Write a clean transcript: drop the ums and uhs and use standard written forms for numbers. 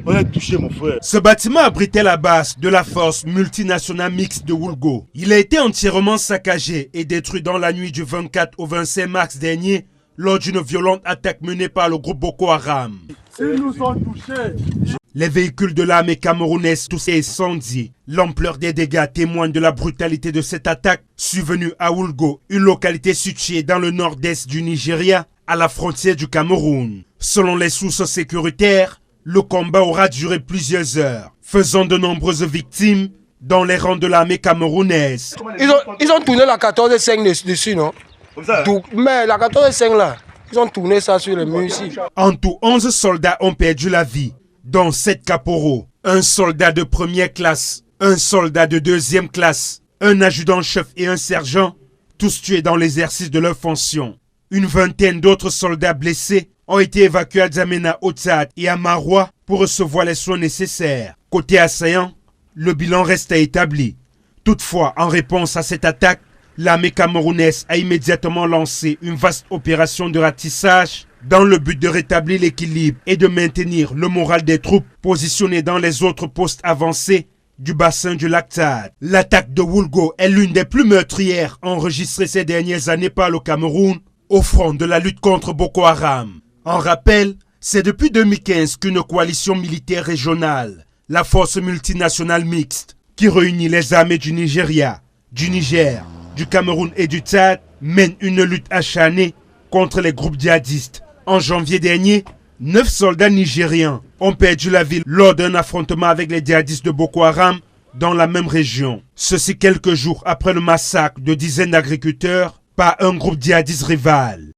On est touché, mon frère. Ce bâtiment abritait la base de la force multinationale mixte de Woulgo. Il a été entièrement saccagé et détruit dans la nuit du 24 au 25 mars dernier lors d'une violente attaque menée par le groupe Boko Haram. Ils nous ont touchés. Les véhicules de l'armée camerounaise tous incendiés. L'ampleur des dégâts témoigne de la brutalité de cette attaque survenue à Woulgo, une localité située dans le nord-est du Nigeria, à la frontière du Cameroun. Selon les sources sécuritaires, le combat aura duré plusieurs heures, faisant de nombreuses victimes dans les rangs de l'armée camerounaise. Ils ont tourné la 14-5 dessus, non? Comme ça. Mais la 14-5 là, ils ont tourné ça sur les murs ici. En tout, 11 soldats ont perdu la vie, dont 7 caporaux, un soldat de première classe, un soldat de deuxième classe, un adjudant-chef et un sergent, tous tués dans l'exercice de leurs fonctions. Une vingtaine d'autres soldats blessés ont été évacués à Djamena, au Tchad et à Maroua pour recevoir les soins nécessaires. Côté assaillant, le bilan reste à établir. Toutefois, en réponse à cette attaque, l'armée camerounaise a immédiatement lancé une vaste opération de ratissage dans le but de rétablir l'équilibre et de maintenir le moral des troupes positionnées dans les autres postes avancés du bassin du lac Tchad. L'attaque de Woulgo est l'une des plus meurtrières enregistrées ces dernières années par le Cameroun au front de la lutte contre Boko Haram. En rappel, c'est depuis 2015 qu'une coalition militaire régionale, la force multinationale mixte, qui réunit les armées du Nigeria, du Niger, du Cameroun et du Tchad, mène une lutte acharnée contre les groupes djihadistes. En janvier dernier, 9 soldats nigériens ont perdu la vie lors d'un affrontement avec les djihadistes de Boko Haram dans la même région. Ceci quelques jours après le massacre de dizaines d'agriculteurs par un groupe djihadiste rival.